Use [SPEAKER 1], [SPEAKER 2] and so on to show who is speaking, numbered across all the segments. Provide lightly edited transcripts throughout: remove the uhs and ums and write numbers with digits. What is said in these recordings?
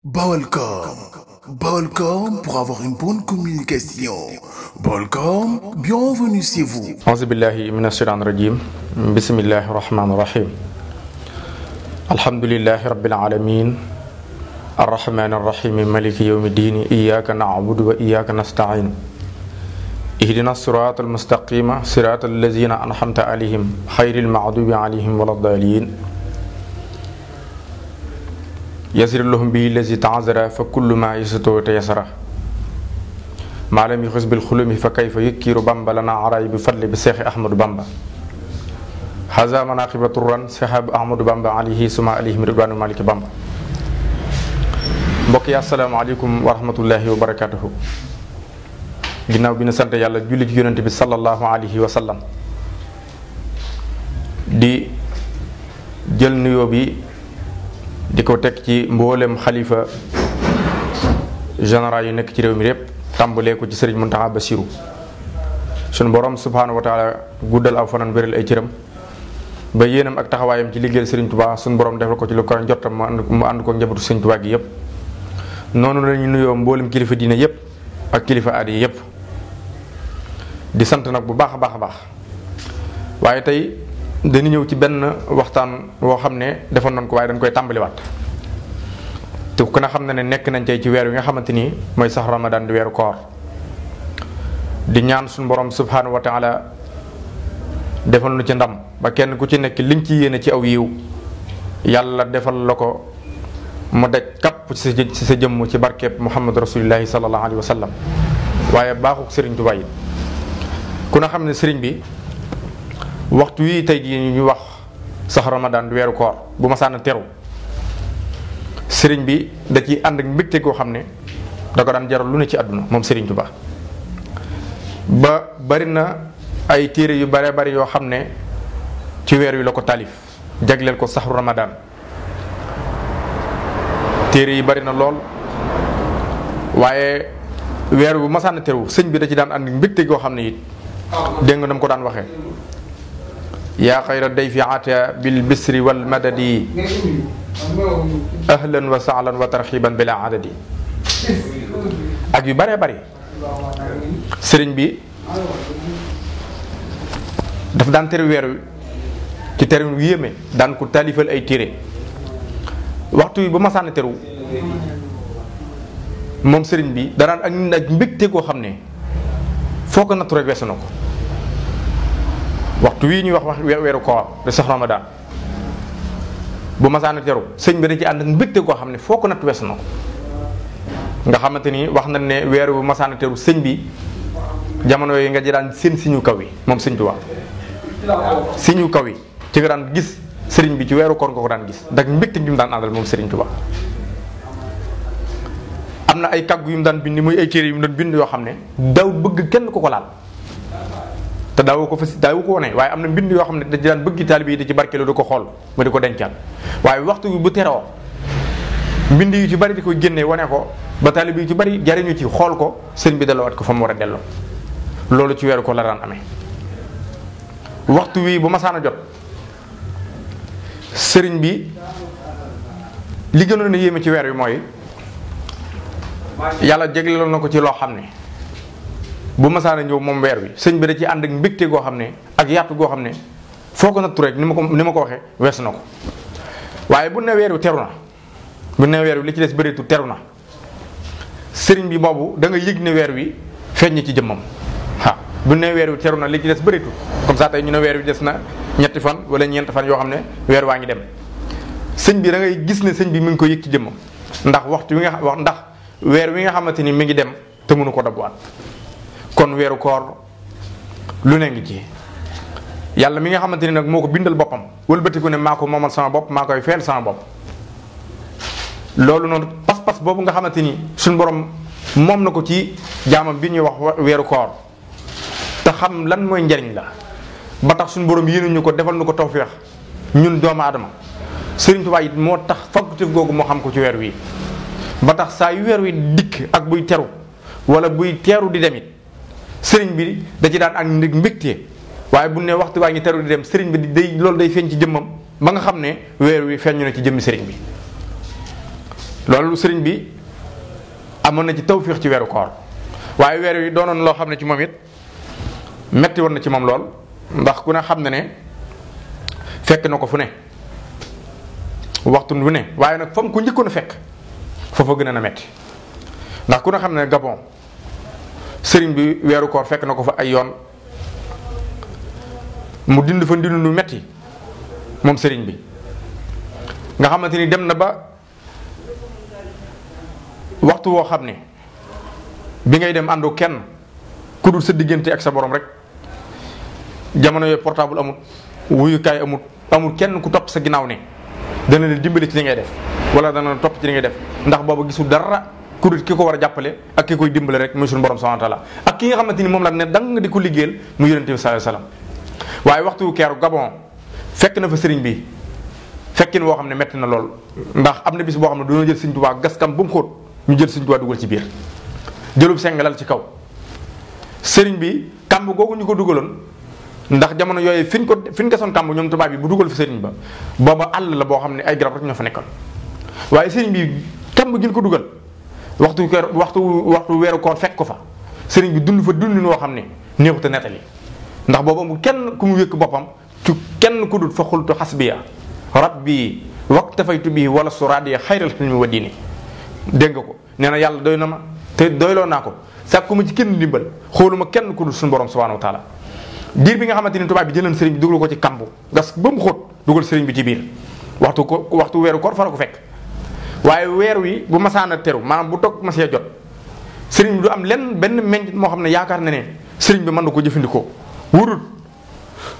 [SPEAKER 1] Balcom. Balcom pour avoir une bonne communication. Balcom, bienvenue chez vous.
[SPEAKER 2] Auzu billahi minash shaitanir rajim. Bismillahir rahmanir rahim. Alhamdulillahi rabbil alamin. Arrahmanir rahim. Maliki yawmiddin. Iyyaka na'budu wa iyyaka nasta'in. Ihdinas siratal mustaqim. Siratal ladzina an'amta 'alaihim ghairil maghdubi 'alaihim waladdallin. Yasir lahum bihi lazi ta'azara fa kullu ma yasatu tayassara ma lam yukhis bil khulumi fa kayfa yukiru bamba lana aray bi fadli bi Cheikh Ahmadou Bamba haza manaqibatu ran sahab Ahmadou Bamba alayhi suma alayhim ridwanu maliki Bamba. Mbokk yi assalaamu alaykum wa rahmatullahi wa barakatuhu. Ginnaaw bi ñu sant yàlla julli ci yonent bi sallallahu alayhi wa sallam di jël nuyoo bi di ko teg ci mboolem xalifa général yu nekk ci réew mi yépp tàmbalee ko ci sëriñ Muntaxa Basiru sunu borom subhaanahu wa taala guddal aw fanaan wéral ay cëram ba yéenam ak taxawaayam ci liggéeyal sëriñ Tuubaa sunu borom defal ko ci lu ko njottam mu ànd ko njabootu sëriñ Tuubaa gi yépp. noonu lañu nuyoo mboolem kilifa diine yépp ak kilifa aada yi yépp di sant nag bu baax a baax a baax. waaye tey dañu ñëw ci benn waxtaan woo xam ne defoon nañ ko waaye dañ koy tàmbaliwaat te ku ne xam ne nekk nañ tey ci weer wi nga xamante ni mooy sax Ramadan di weeru koor di ñaan suñu borom subhanahu wa taala defal nu ci ndam ba kenn ku ci nekk liñ ci yéene ci aw yiw yàlla defal la ko mu daj kapp ci sa jëmm ci barkeeb Muhammad rasulillahi sallallahu alayhi wa sallam. waaye baaxuk sëriñ Tuubaa yi ku ne xam ne sëriñ bi waxtu wi tey jii ñu wax sax Ramadan du weeru koor bu ma sànn teru sëriñ bi da ciy ànd ak mbégte koo xam ne da ko daan jaral lu ne ci àdduna moom sëriñ Tuubaa ba bari na ay téere yu bare bari yoo xam ne ci weer wi la ko taalif jagleel ko saxru Ramadan. téere yi bari na lool waaye weer wi bu ma sànn teru sëñ bi da ci daan ànd ak mbégte koo xam ne it dégg nga nam ko daan waxee. yaa xayra dayfi ata bil bisri wal madadi ahlan wa sahlan wa tarxiban bila adadi ak yu bëree bëri sëriñ bi daf daan tere weer wi ci tere wu yéeme daan ko taalifal ay téere waxtu wi ba ma sànni teru moom sëriñ bi danaan ak ñun ak mbégte koo xam ne foo ko nattu rek weesu na ko. waxtu wii ñuy wax weeru koor de sax Ramadan bu masaana teru sëñ bi da ci ànd ak mbégte koo xam ne foo ko natt weesu na ko nga xamante ni wax nañ ne weeru bu masaana teru sëñ bi jamono yooyu nga ji daan seen siñu kaw yi moom sëñ Tuubaa siñu kaw yi ci nga daan gis sëriñ bi ci weeru koor nga ko daan gis ndax mbégte gi mu daan àndal moom sëriñ Tuubaa. am na ay kàggu yu mu daan bind muy ay téere yu mu doon bind yoo xam ne daw bëgg kenn ko laal te daawu ko wone waaye am na mbind yoo xam ne da daan bëgg taalibe yi di ci barkeelu di ko xool ba di ko dencaat waaye waxtu bi bu teroo mbind yu ci bari di koy génnee wane ko ba taalibe yu ci bari jariñu ci xool ko sëriñ bi delloowaat ko fa mu war a delloo loolu ci weeru ko la daan amee. waxtu wi bu masaana jot sëriñ bi li gënoon a yéeme ci weer wi mooy yàlla jégleeloon na ko ci loo xam ne bu masaana ñëw moom weer wi sëñ bi da ci ànd ak mbégte goo xam ne ak yaatu goo xam ne foo ko nattu rek ni ma ko waxee weesu na ko. waaye bu ne weer wi teru na bu ne weer wi li ci des bëreetu teru na sëriñ bi boobu da nga yëg ne weer wi feeñ ci jëmmam bu ne weer wi teru na li ci des bëreetu comme ça tey ñu ne weer wi des na ñetti fan wala ñeenti fan yoo xam ne weer waa ngi dem sëñ bi da ngay gis ne sëñ bi mi ngi ko yëg ci jëmmam ndax waxtu wi nga wax ndax weer wi nga xamante ni mi ngi dem te mënu ko dabwaat. kon weeru koor lu ne ngi ci yàlla mi nga xamante ni nag moo ko bindal boppam wëlbatiku ne maa ko moomal sama bopp maa koy feel sama bopp loolu noonu pas-pas boobu nga xamante ni suñu borom moom na ko ci jaamam bi ñuy wax weeru koor te xam lan mooy njariñ la ba tax suñu borom yéenuñu ko defal nu ko tawfeex ñun doomu aadama Sëriñ Tuubaa it moo tax faculté googu moo xam ko ci weer wi ba tax saa yu weer wi dikk ak buy teru wala buy teeru di demit sëriñ bi da ci daan ak mbégte waaye bu ne waxtu waa ngi teru di dem sëriñ bi loolu day feeñ ci jëmmam ba nga xam ne weer wi feeñu na ci jëmmi sëriñ bi loolu sëriñ bi amoon na ci tawfiix ci weeru koor waaye weer wi doonoon loo xam ne ci moom it metti woon na ci moom lool ndax ku ne xam ne ne fekk na ko fu ne waxtu wu ne waaye nag fa mu ko njëkkoon a fekk foofa gën a metti ndax ku ne xam ne Gabon sëriñ bi weeru koor fekk na ko fa ay yoon mu dind fa ndind lu metti moom sëriñ bi nga xamante ni dem na ba waxtu woo xam ne bi ngay dem àndoo kenn ku dul sa diggante ak sa borom rek jamono yooyu portable amut wuyukaay amul kenn ku topp sa ginnaaw ne dana la dimbali ci li ngay def wala dana la topp ci li ngay def ndax booba gisul dara ku dul ki ko war a jàppale ak ki koy dimbale rek muy suñu borom subhanahu wa ta'ala ak ki nga xamante ni moom la ne dang di ko liggéeyal mu yonent bi sallallahu alayhi wasallam waaye waxtu keeru Gabon fekk na fa sëriñ bi fekkin woo xam ne metti na lool ndax am na bis boo xam ne dañoo jël Sëriñ Tuubaa gaskam ba mu xóot ñu jël Sëriñ Tuubaa dugal ci biir jëlub sengalal ci kaw sëriñ bi kàmb googu ñu ko dugaloon ndax jamono yooyu fi ñu gasoon kàmb ñoom tubaab bi bu dugal fi sëriñ ba booba àll la boo xam ne ay garab rek ñoo fa nekkoon waaye sëriñ bi kàmb gi ñu ko dugal waxtu weeru koor fekk ko fa sëriñ bi dund fa dund noo xam ne néexut a nettali ndax boobu amul kenn ku mu wékk boppam ci kenn ku dul fa xultu xasbiya rabbi waktafaytu bihi wala suradiya xayral xilmi wa diini dégg nga ko nee na yàlla doy na ma te doyloo naa ko sàkkuma ci kenn ndimbal xooluma kenn ku dul suñu borom subhanahu wa taala diir bi nga xamante ni tubaab bi jëleen sëriñ bi dugal ko ci kambu gas ba mu xóot dugal sëriñ bi ci biir waxtu weeru koor fa la ko fekk waaye weer wi bu masaana teru maanaam bu toog masee jot sëriñ bi du am benn meññ moo xam ne yaakaar na ne sëriñ bi mën na ko jëfandikoo wurut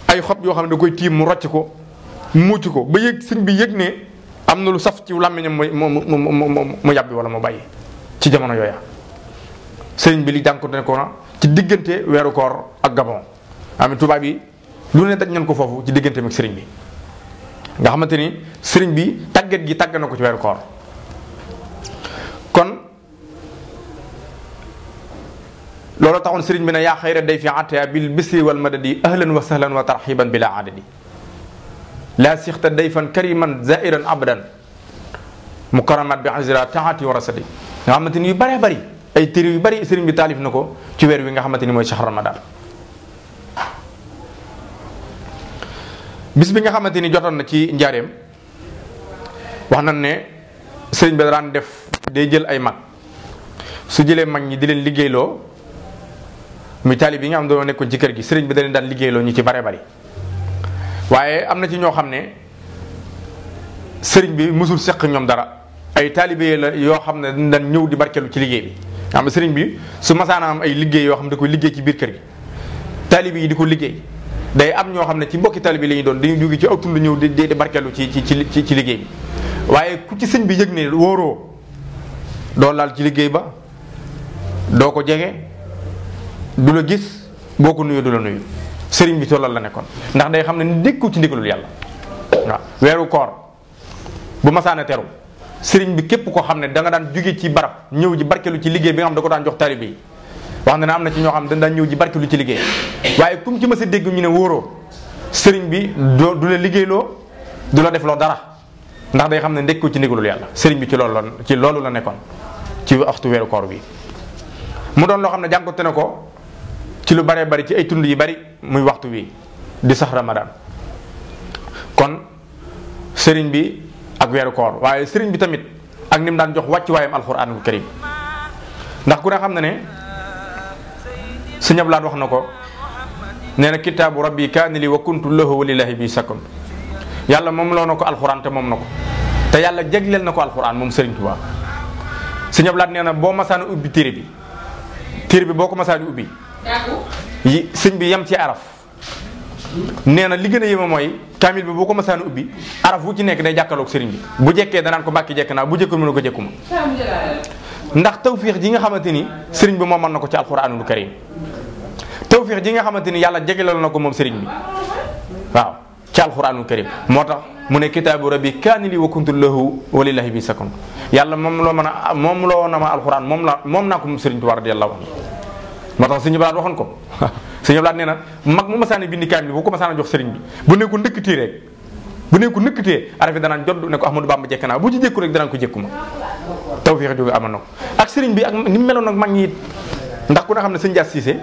[SPEAKER 2] ay xob yoo xam ne da koy tiim mu rocc ko mucc ko ba yëg sëriñ bi yëg ne am na lu saf ci làmmiñam mu yàbbi wala mu bàyyi ci jamono yooya sëriñ bi li jànkuwante ko na ci diggante weeru koor ak Gabon am tubaab yi lu ne daj nañ ko foofu ci diggante ak sëriñ bi nga xamante ni sëriñ bi tàggat gi tàgg na ko ci weeru koor kon loolu taxoon sëriñ bi ne yaa xayra day fi ataa bil bisri wal madadi ahlan wa sahlan wa tarxiban bila adadi laa sixta dayfan kariman zairan abadan mukaramat bi azra taati wa rasadi nga xamante ni yu bëree bëri ay téere yu bëri sëriñ bi taalif na ko ci weer wi nga xamante ni mooy shahr ramadan bis bi nga xamante ni jotoon na ci njaareem wax nañ ne sëriñ bi daan def day jël ay mag su jëlee mag ñi di leen liggéeyloo muy taalib yi nga xam ne dañoo nekkoon ci kër gi sëriñ bi da leen daan liggéeyloo ñu ci bare bari waaye am na ci ñoo xam ne sëriñ bi musul seq ñoom dara ay taalibe la yoo xam ne dañ daan ñëw di barkeelu ci liggéey bi nga xam ne sëriñ bi su masaana am ay liggéey yoo xam ne da koy liggéey ci biir kër gi taalibe yi di ko liggéey day am ñoo xam ne ci mbokki taalibe la ñuy doon dañuy jóge ci aw tund ñëw di barkeelu ci liggéey bi waaye ku ci sëñ bi yëg ne wóoroo doo laal ci liggéey ba doo ko jege du la gis boo ko nuyu du la nuyu sëriñ bi tollal la nekkoon ndax day xam ne nekkul ci ndigalul yàlla waaw weeru koor bu masaana teru sëriñ bi képp koo xam ne da nga daan jóge ci barab ñëw ji barkelu ci liggéey bi nga xam da ko daan jox taalibe yi wax na ne am na ci ñoo xam ne dañ daan ñëw ji barkelu ci liggéey waaye kum ci ma sa dégg ñu ne wóoroo sëriñ bi du la liggéeyloo du la defloo dara ndax day xam ne nekkul ci ndigalul yàlla sëriñ bi ci loolu la nekkoon ci waxtu weeru koor bi mu doon loo xam ne jànkoonte na ko ci lu baree bari ci ay tund yi bari muy waxtu wi di sax Ramadan kon sëriñ bi ak weeru koor waaye sëriñ bi tamit ak ni mu daan jox wàcc waayam alxuraanul karim ndax ku ne xam na ne Sëñ Abdu Lahat wax na ko nee na kitaabu rabbi kaani li wa kuntu lahu wa lillahi bi sakun yàlla moom loo na ko alxuraan te moom na ko te yàlla jagleel na ko alxuraan moom sëriñ Tuubaa Sëñ Abdu Lahat nee na boo masaana ubbi téere bi boo ko masaana ubbi sëñ bi yem ci araf nee na li gën a yéema mooy kaamil bi boo ko masaana ubbi araf wu ci nekk day jàkkaloog sëriñ bi bu jekkee danaan ko mbàkki jekk naa bu jekkul mën a ko jekkuma ndax tawfiix ji nga xamante ni sëriñ bi moom mën na ko ci alxuraanul karim tawfiix ji nga xamante ni yàlla jegelal na ko moom sëriñ bi waaw ci alxuraanul karim moo tax mu ne kitaabu rabbi kaani li wa kuntu lahu wa lillahi bi sakun yàlla moom loo na ma alxuraan moom naa ko moom sëriñ Tuubaa radiyallahu anhu moo tax Sëñ Abdu Lahat waxoon ko Sëñ Abdu Lahat nee na mag mu masaana bindi kaamil bu ko masaana jox sëriñ bi bu nekkoon ndëkk tii rek bu ne ko nëkkatee araf yi danaan jodd ne ko Ahmadou Bamba jekk naa bu ci jékku rek danaan ko jékku ma tawfeex jóge amoon na ko ak sëriñ bi ak ni mu meloon ak mag ñi it ndax ku ne xam ne sëñ Jaas Cissé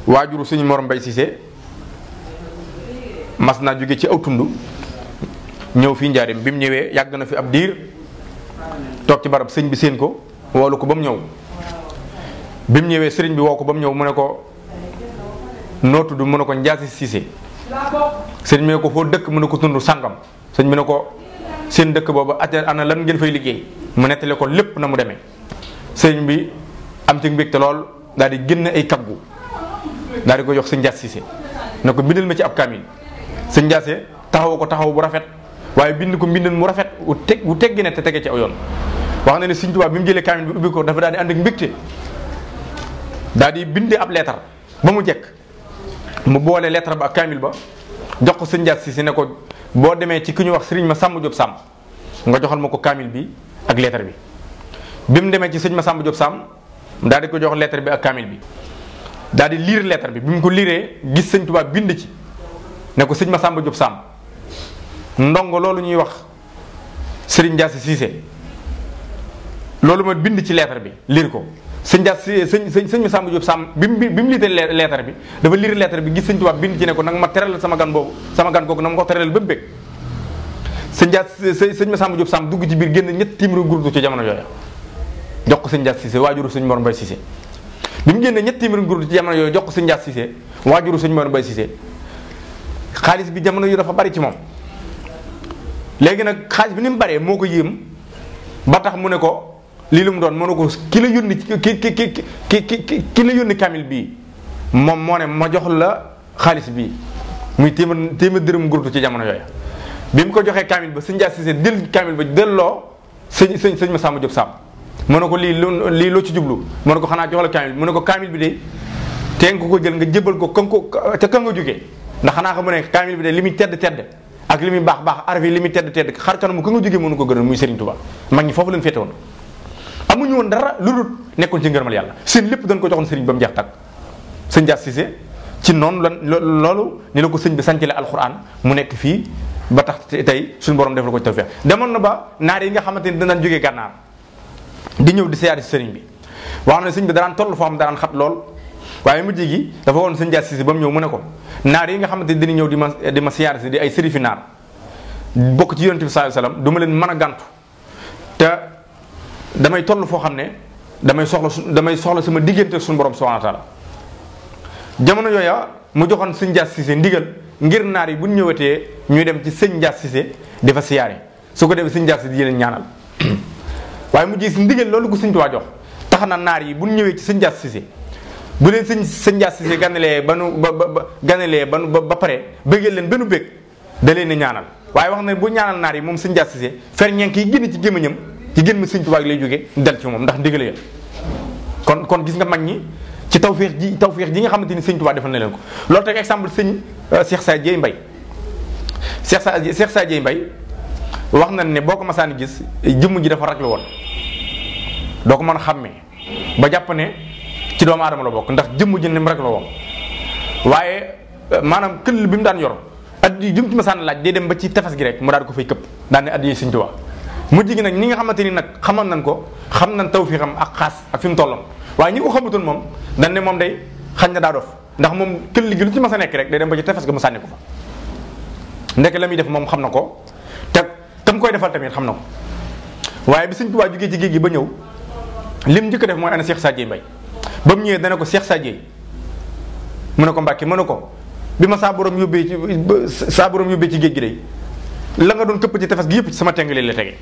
[SPEAKER 2] waajuru suñu Mor Mbay Cissé mas naa jóge ci aw tund ñëw fii njaarim bi mu ñëwee yàgg na fi ab diir toog ci barab sëñ bi séen ko woolu ko ba mu ñëw bi mu ñëwee sëriñ bi woo ko ba mu ñëw mu ne ko noo tudd mu ne ko Njaasi Cissé sëriñ bi ne ko foo dëkk mu ne ko tund sàngam sëñ bi ne ko seen dëkk boobu ana lan ngeen fay liggéey mu nettali ko lépp na mu demee sëriñ bi am ci mbégte lool daal di génn ay kaggu daal di ko jox sëñ Njaas Cissé ne ko bindal ma ci ab kaamil sëñ Njaase taxaw ko taxaw bu rafet waaye bind ko mbindal mu rafet wu teggi ne te tege ci aw yoon wax na ne Sëriñ Tuubaa bi mu jëlee kaamil bi ubbi ko dafa daal di ànd ak mbégte daal di bindee ab leetar ba mu jekk mu boole leetar ba ak kaamil ba jox ko sëñ Njaas Cissé ne ko boo demee ci ki ñu wax sëriñ ma Sàmba Jóob Sàmm nga joxal ma ko kaamil bi ak leetar bi bi mu demee ci sëñ ma Sàmba Jóob Sàmm daal di ko jox leetar bi ak kaamil bi daal di liir leetar bi mu ko liiree gis Sëriñ Tuubaa bind ci ne ko sëñ ma Sàmba Jóob Sàmm ndongo loolu ñuy wax sëriñ Njaas Cissé loolu ma bind ci leetar bi liir ko sëñ Njaas sëñ ma Sàmba Jóob Sàmm bi mu liitee leetar bi dafa liir leetar bi gis Sëñ Tuubaa bind ci ne ko nag ma teral sama gan boobu sama gan googu na ma ko teral ba mu bëgg sëñ ma Sàmba Jóob Sàmm dugg ci biir génn ñett téeméeri gurdu ci jamono yooyu jox ko sëñ Njaas Cissé waajuru sëñ Mor Mbay Cissé bi mu génne ñett téeméeri gurdu ci jamono yooyu jox ko sëñ Njaas Cissé waajuru sëñ Mor Mbay Cissé xaalis bi jamono yu dafa bari ci moom léegi nag xaalis bi ni mu baree moo ko yéem ba tax mu ne ko lii lu mu doon mënu ko ki la yónni ki la yónni kaamil bii moom moo ne ma jox la xaalis bii muy téeméer dërëm gurdu ci jamono yooyu bi mu ko joxee kaamil ba sëñ Njaas Cissé del kaamil ba delloo sëñ ma Sàmba Jóob Sàmm mu ne ko lii loo ci jublu mu ne ko xanaa jox la kaamil bi mu ne ko kaamil bi de teen ko jël nga jébal ko ca ka nga jógee ndax xanaa xam ne kaamil bi de li muy tedd ak li muy baax araf yi li muy tedd xar kanamu ka nga jógee mënu ko gënal muy Serigne Touba mag ñi foofu leen féete woon amuñu woon dara lu dul nekkoon ci ngërëmal yàlla seen lépp dañ ko joxoon Serigne ba mu jeex tàkk sëñ Njaas Cissé ci noonu loolu ni la ko sëñ bi sancale alxuraan mu nekk fii ba tax tey suñu borom def la ko ci tawfeex demoon na ba naar yi nga xamante ni danañ jógee gànnaar di ñëw di siyaare si sëriñ bi wax na sëñ bi danaan toll foo xam danaan xat lool waaye mujj gi dafa woon sëñ Njaas Cissé ba mu ñëw mu ne ko naar yi nga xamante ni dañuy ñëw di ma siyaare si di ay sërifi naar bokk ci yonent bi sallallahu alayhi wasallam du ma leen mën a gàntu te damay toll foo xam ne damay soxla sama diggante ak suñu borom subhanahu wa ta'ala jamono yooya mu joxoon sëñ Njaas Cissé ndigal ngir naar yi bu ñu ñëwatee ñuy dem ci sëñ Njaas Cissé di fa siyaare su ko defee sëñ Njaas Cissé di leen ñaanal waaye mu gis ndigal loolu ko sëñ Tuubaa jox tax na naar yi bu ñu ñëwee ci sëñ Njaas Cissé bu leen sëñ Njaas Cissé ganalee ba pare bëggee leen benn bëgg da leen ñaanal waaye wax na bu ñaanal naar yi moom sëñ Njaas Cissé ferñeent yi génn ci gémmiñam ci génn sëñ Tuubaa lay jógee del ci moom ndax ndigal ya kon gis nga mag ñi ci tawféex ji nga xamante ni sëñ Tuubaa defal na leen ko loolu teg exemple sëñ Cheikh Sa Dieye Mbaye Cheikh Sa Dieye Mbaye wax na ne boo ko masaan gis jëmm ji dafa raglu woon doo ko mën a xàmmee ba jàpp ne ci doomu aadama la bokk ndax jëmm ji ni mu raglu woon waaye maanaam këll bi mu daan yor addi jëm ci masaan laaj day dem ba ci tefes gi rek mu daal ko fay këpp daan ne addi sëñ Tuubaa mujj gi nag ñi nga xamante ni nag xamoon nañ ko xam nañ tawfeexam ak xaas ak fi mu tolloon waaye ñi ko xamutoon moom dañ ne moom day xañ na daa dof ndax moom këll gi lu ci mas a nekk rek day dem ba ci tefes ga mu sànni ko fa ndeke la muy def moom xam na ko te tam koy defal tamit xam na ko waaye bi sëñ Tuubaa jógee ci géej gi ba ñëw lim njëkk a def mooy ana Cheikh Sa Dieye Mbaye ba mu ñëwee dana ko Cheikh Sa Dieye mu ne ko Mbàkke mu ne ko bi ma saa borom yóbbee ci géej gi day la nga doon këpp ci tefes gi yëpp ci sama tengale la tege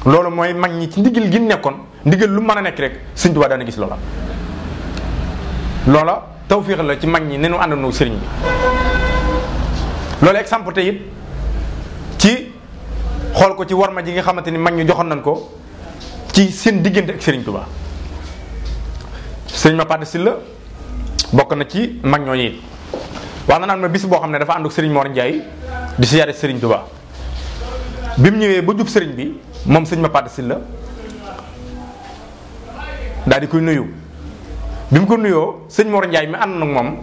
[SPEAKER 2] loolu mooy mag ñi ci ndigal gi nekkoon ndigal lu mën a nekk rek sëñ Tuubaa daana gis loola tawféex la ci mag ñi ne nu àndandoo sëriñ bi loolu exemple te it ci xool ko ci warma ji nga xamante ni mag ñi joxoon nañ ko ci seen diggante ak sëriñ Tuubaa sëriñ ma Paate Sylla bokk na ci mag ñooñu it wax na naan ma bis boo xam ne dafa ànd ak sëriñ Mor Ndiaye di siyaare sëriñ Tuubaa bi mu ñëwee ba jub sëriñ bi moom sëñ ma Paate Sylla daal di koy nuyu bi mu ko nuyoo sëñ Mor Ndiaye mi ànd nag moom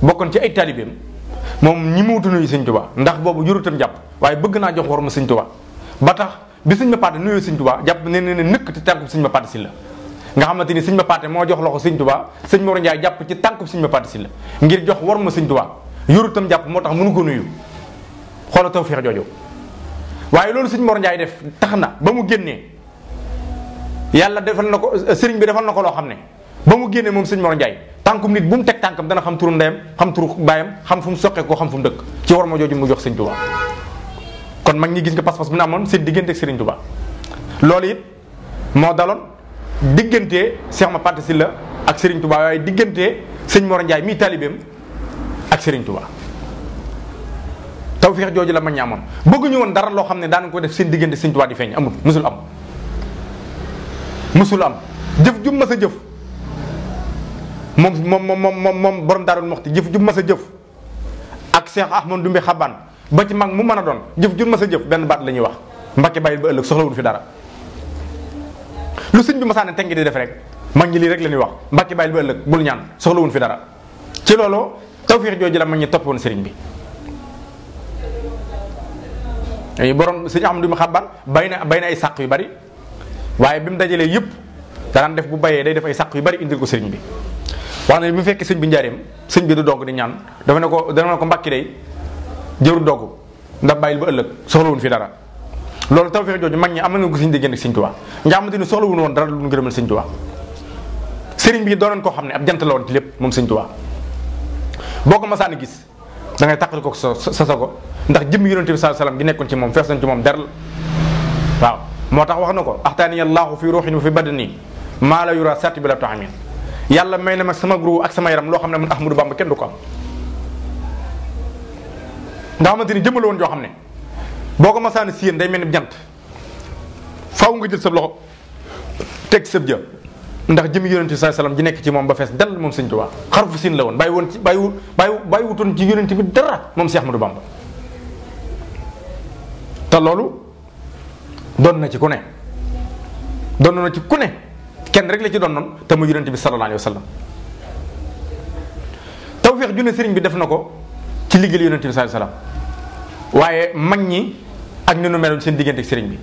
[SPEAKER 2] bokkoon ci ay taalibeem moom ñi muutu nuyu sëñ Tuubaa ndax boobu jurutam jàpp waaye bëgg naa jox war ma sëñ Tuubaa ba tax bi sëñ ma paate nuyoo sëñ Tuubaa jàpp ne nëkk ci tànkub sëñ ma paate si la nga xamante ni sëñ ma paate moo jox loxo sëñ Tuubaa sëñ Mor Njaay jàpp ci tànkub sëñ ma paate si la ngir jox war ma sëñ Tuubaa jurutam jàpp moo tax mënu ko nuyu xoola tawfeex jooju waaye loolu sëñ Mor Njaay def tax na ba mu génnee yàlla defal na ko sëriñ bi defal na ko loo xam ne ba mu génnee moom sëñ Mor Njaay tànkum nit bu mu teg tànkam dana xam turu ndeyam xam turu baayam xam fu mu soqee ko xam fu mu dëkk ci war ma jooju mu jox sëñ Tuubaa kon mag ñi gis nga pas-pas bu ñu amoon seen diggante ak sëriñ Tuubaa loolu it moo daloon diggante Cheikh ma Patte Sylla ak sëriñ Tuubaa waaye diggante sëñ Mor Njaay mii taalibeem ak sëriñ Tuubaa tawfeex jooju la mag ñi amoon bëgguñu woon dara loo xam ne daan ko def seen diggante sëñ Tuubaa di feeñ amul musul am jëf jum ma sa jëf moom borom Daarul Muxti jëf jum ma sa jëf ak Cheikh Ahmadou Ndumbe Xabaan ba ci mag mu mën a doon jëf jum ma sa jëf benn baat la ñuy wax Mbàkke bàyyil ba ëllëg soxlawul fi dara lu sëñ bi masaane tengi di def rek mag ñi lii rek la ñuy wax Mbàkke bàyyil ba ëllëg bul ñaan soxlawul fi dara ci loolu tawfeex jooju la mag ñi toppoon sëriñ bi borom sëñ Ahmadou Ndumbe Xabaan bay na ay sàq yu bari waaye bi mu dajalee yëpp danaan def bu bayee day def ay sàq yu bari indil ko sëriñ bi wax na bi mu fekkee sëñ bi njaareem sëñ bi du dogg di ñaan dafa ne ko mbàkki day jëru dogg ndax bàyyil ba ëllëg soxlawuñ fi dara loolu tawfeex jooju mag ñi am na ko suñu diggante ak sëñ Tuubaa nga xamante ni soxlawuñ woon dara lu ñu gërëmal sëñ Tuubaa sëriñ bi doonoon koo xam ne ab jant la woon ci lépp moom sëñ Tuubaa boo ko masaan gis da ngay tàqal ko sa sago ndax jëmm yonent bi sallallahu alayhi wasallam gi nekkoon ci moom fees nañ ci moom der waaw moo tax wax na ko axtaani yallaahu fi ruuxin wa fi badani maa la yura satti bi la taxamin yàlla may na ma sama guru ak sama yaram loo xam ne man Ahmadou Bamba kenn du ko am nga xamante ni jëmale woon joo xam ne boo ko masaana siyén day mel ni jant faw nga jël sa loxo teg sëb ja ndax jëmi yonent bi sallallahu alayhi wasallam ji nekk ci moom ba fees dal moom sëñ Tuubaa xarfu siin la woon bàyyi wutoon ci yonent bi dara moom si Ahmadou Bamba te loolu doon na ci ku ne kenn rek la ci doon noonu te mu yonent bi sallallahu alayhi wasallam tawfeex ju ne sëriñ bi def na ko ci liggéey yonent bi sallallahu alayhi wasallam waaye mag ñi ak ni nu meloon seen diggante ak sëriñ bi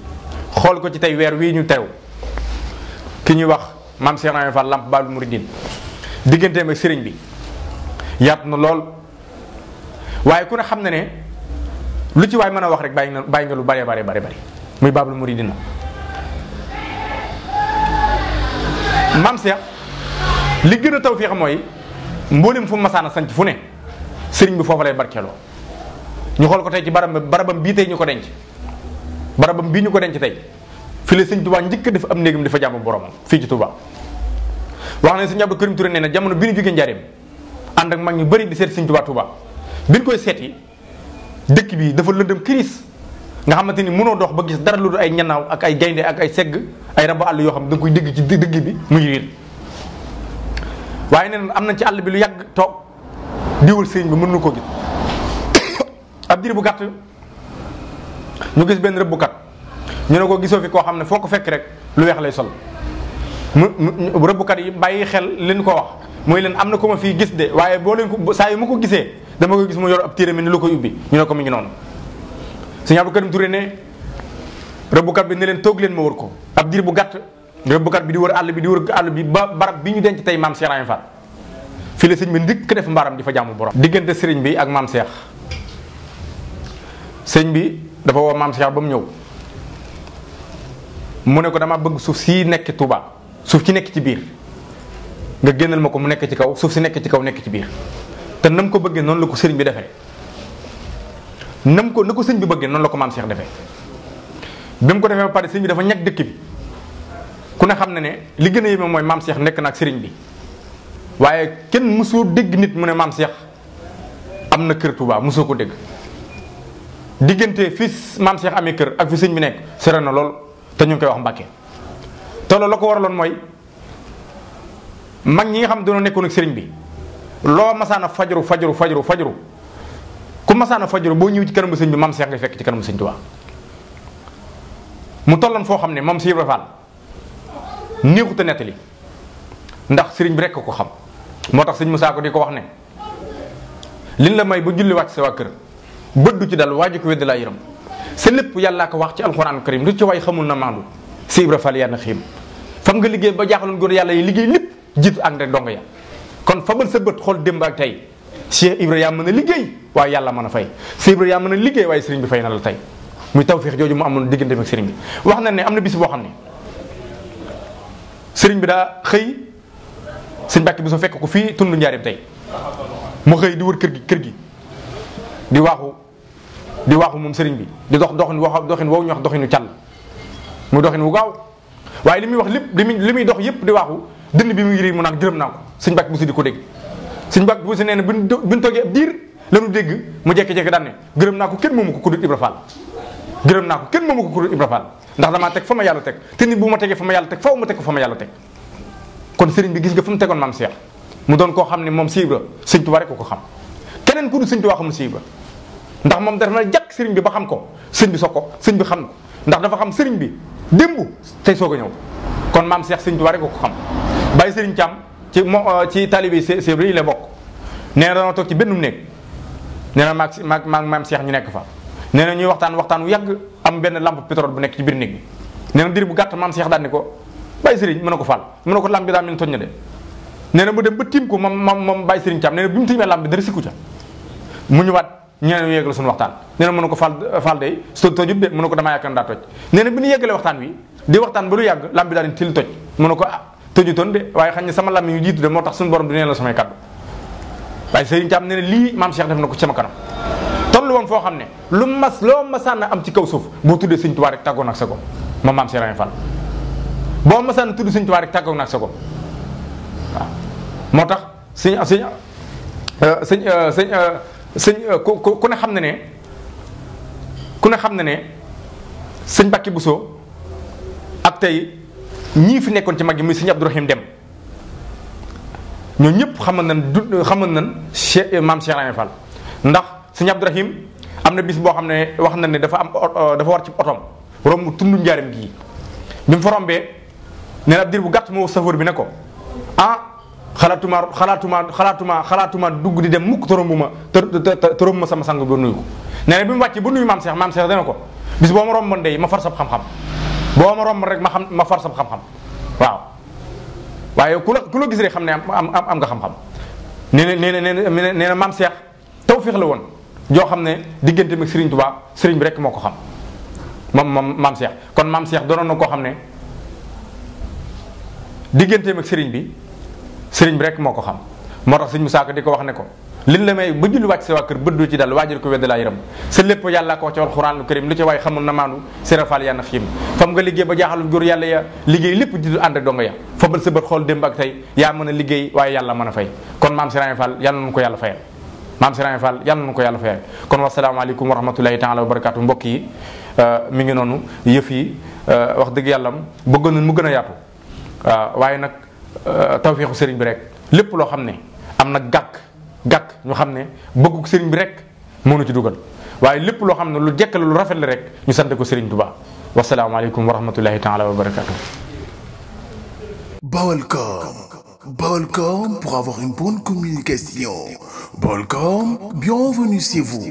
[SPEAKER 2] xool ko ci tey weer wii ñu teew ki ñuy wax maam Cheikh Ibrahima Fall Lamp Baabul Muridiin digganteem ak sëriñ bi yaatu na lool waaye ku ne xam na ne lu ci waay mën a wax rek bàyyi nga lu bari muy Baabul Muridiin maam Cheikh li gën a tawfeex mooy mboolem fu mu masaana sanc fu ne sëriñ bi foofu lay barkeeloo ñu xool ko tey ci barabam bii tey ñu ko denc barabam bii ñu ko denc tey fi la sëñ Touba njëkk def am néegam di fa jaamu boromam fii ci Touba. wax na sëñ Abdou Karim Touré nee na jamono bi ñu jógee Njaareem ànd ak mag ñu bëri di seet sëñ Touba bi ñu koy seeti dëkk bi dafa lëndëm kiris nga xamante ni mënoo dox ba gis dara lu dul ay ñannaaw ak ay gaynde ak ay segg ay rabu àll yoo xam ne da nga koy dégg ci dëgg bi muy riir waaye nee na am nañ ci àll bi lu yàgg toog diwul sëriñ bi mën nu koo gis ab diir bu gàtt ñu gis benn rëbbukat ñu ne ko gisoo fi koo xam ne foo ko fekk rek lu weex lay sol mu rëbbukat yi bàyyi xel leen ko wax mooy leen am na ko ma fii gis de waaye boo leen ko saa yu ma ko gisee dama ko gis mu yor ab téere mi ni lu koy ubbi ñu ne ko mi ngi noonu sëñ Abdou Karim Touré ne rëbbukat bi ne leen toog leen ma wër ko ab diir bu gàtt rëbbukat bi di wër àll bi ba barab bi ñu denc tey maam Cheikh Ibrahima Fall fii la sëñ bi ndikk def mbaaram di fa jaamu borom diggante sëriñ bi ak maam Cheikh sëñ bi dafa woo maam Cheikh ba mu ñëw mu ne ko dama bëgg suuf si nekk Touba suuf ci nekk ci biir nga génnal ma ko mu nekk ci kaw suuf si nekk ci kaw nekk ci biir te nam ko bëggee noonu la ko sëriñ bi defee na ko sëñ bi bëggee noonu la ko maam Cheikh defee bi mu ko defee ba pare sëñ bi dafa ñag dëkk bi ku ne xam ne ne li gën a yéeme mooy maam Cheikh nekk na ak sëriñ bi waaye kenn mësoo dégg nit mu ne maam Cheikh am na kër Touba mësoo ko dégg diggante fi maam Cheikh amee kër ak fi sëñ bi nekk sore na lool te ñu ngi koy wax Mbàkke te loolu la ko waraloon mooy mag ñi nga xam ne dañoo nekkoon ak sëriñ bi loo masaana fajaru ku masaana fajaru boo ñëw ci kanamu sëñ bi maam Cheikh ngay fekk ci kanamu sëñ Tuubaa mu tolloon foo xam ne moom Cheikh Ibra Fall néexut a nettali ndax sëriñ bi rekk ko xam moo tax sëñ Musaa Ko di ko wax ne liñ la may ba julli wàcc sa waa kër bët du ci dal waaju ko wedd laa yërëm sa lépp yàllaa ko wax ci alxuraan karim lu ci way xamul na maandu si Ibra Fall yàlla xiim fam nga liggéey ba jaaxaloon góor yàlla yi liggéey lépp jiitu ànd rek donga ya kon fabal sa bët xool démb ak tey Cheikh Ibra yaa mën a liggéey waaye yàlla mën a fay Cheikh Ibra yaa mën a liggéey waaye sëriñ bi fay na la tey muy tawfeex jooju mu amoon diggante ak sëriñ bi wax na ne am na bis boo xam ne sëriñ bi daa xëy sëñ Mbàkke bi soo fekk ko fii tund njaarim tey mu xëy di wër kër gi di waaxu moom sëriñ bi di doxin wow ñu wax doxinu càll muy doxin wu gaaw waaye li muy wax lépp li muy dox yépp di waaxu dënn bi muy yëri mu naan gërëm naa ko sëñ Mbàkke bu si di ko dégg sëñ Mbàkke bu si nee na buñ toogee ab diir lanu dégg mu jekki-jekki daan ne gërëm naa ko kenn moomu ko ku dul Ibra Fall gërëm naa ko kenn moomu ko ku dul Ibra Fall ndax damaa teg fa ma yàlla teg te nit bu ma tegee fa ma yàlla teg faaw ma teg ko fa ma yàlla teg kon sëriñ bi gis nga fu mu tegoon maam Cheikh mu doon koo xam ne moom si Ibra sëñ Tuubaa rek ko xam keneen ku dul sëñ Tuubaa xamul si Ibra ndax moom dafa na jàkk sëriñ bi ba xam ko sëñ bi soog ko sëñ bi xam ko ndax dafa xam sëriñ bi démb tey soog a ñëw kon maam Cheikh sëñ Tuubaa rek ko xam bàyyi sëriñ Thiam ci taalibe Cheikh Ibra yi la bokk nee na dana toog ci benn néeg nee na maag maam Cheikh ñu nekk fa nee na ñuy waxtaan wu yàgg am benn lampe pétrole bu nekk ci biir néeg bi nee na dir bu gàtt maam Cheikh daal ni ko bàyyi sëriñ mën na ko fàll mën na ko lampe bi daa mel ni toj na de nee na mu dem ba tiim ko moom bàyyi sëriñ Thiam nee na bi mu tiimee lampe bi dara sikku ca mu ñëwaat ñeneen ñu yeggal suñu waxtaan nee na mën na ko fàll day tojut de mën na ko damaa yaakaar daa toj nee na bi ñu yeggalee waxtaan wi di waxtaan ba lu yàgg lampe bi daal di til toj mën na ko tojutoon de waaye xañ ne sama lampe yu jiitu de moo tax suñu borom du neen la samay kaddu waaye sëriñ Thiam nee na lii maam Cheikh def na ko ci sama kanam tollu woon foo xam ne loo masaan am ci kaw suuf boo tuddee sëñ Tuubaa rek tàggoon ak sa ko moom maam Cheikh Fall boo masaan tudd sëñ Tuubaa rek tàggoon ak sa ko waaw moo tax ku ne xam ne ne sëñ Mbàkke Buso ak tey ñii fi nekkoon ci mag yi muy sëñ Abdourahim Dem ñoo ñëpp xamal nañ maam Cheikh Fall ndax sëñ Abdourahim am na bis boo xam ne wax na ne dafa war ci otom romb tundu njaarim gii bi mu fa rombee nee na ab diir bu gàtt moo safoor bi ne ko xalaatuma dugg di dem mukk te romb ma sama sang ba nuyu ko nee na bi mu wàcc ba nuyu maam Cheikh dana ko bis boo ma romboon dey ma far sab xam-xam boo ma romb rek ma far sab xam-xam waaw waaye ku la gis rek xam ne am nga xam-xam nee na maam Cheikh tawfeex la woon joo xam ne digganteem ak Serigne Touba Serigne bi rek moo ko xam moom maam Cheikh kon maam Cheikh doonoon na koo xam ne digganteem ak Serigne bi rek moo ko xam moo tax sëñ Musaa Ka di ko wax ne ko liñ la may ba julli wàcc sa waa kër bët du ci dal waajal ko wedd laa yërëm sa lépp yàlla ko wax ci alxuraanul karim lu ci waaye xamul na maanu Serigne Fall yàlla xiim fam nga liggéey ba jaaxalul góor yàlla ya liggéey lépp di ànd ak donga ya fabal sa bët xool démb ak tey yaa mën a liggéey waaye yàlla mën a fay kon maam Serigne Fall yàlla nañu ko yàlla fayal maam Serigne Fall yàlla nañu ko yàlla fayal kon wasalaamaaleykum wa rahmatulahi taala wa barakaatu mbokk yi mi ngi noonu yëf yi wax dëgg yàlla bëggoon nañ mu gën a yaatu waaye nag tawfeexu sëriñ bi rek lépp loo xam ne am na gàkk ñu xam ne bëggu sëriñ bi rek mënu ci dugal waaye lépp loo xam ne lu jekk la lu rafet la rek ñu sant ko sëriñ Tuubaa wasalaamaaleykum wa rahmatulahi taala wa barakaatu.
[SPEAKER 1] Baolcom pour avoir une bonne communication. Baolcom, bienvenue chez vous.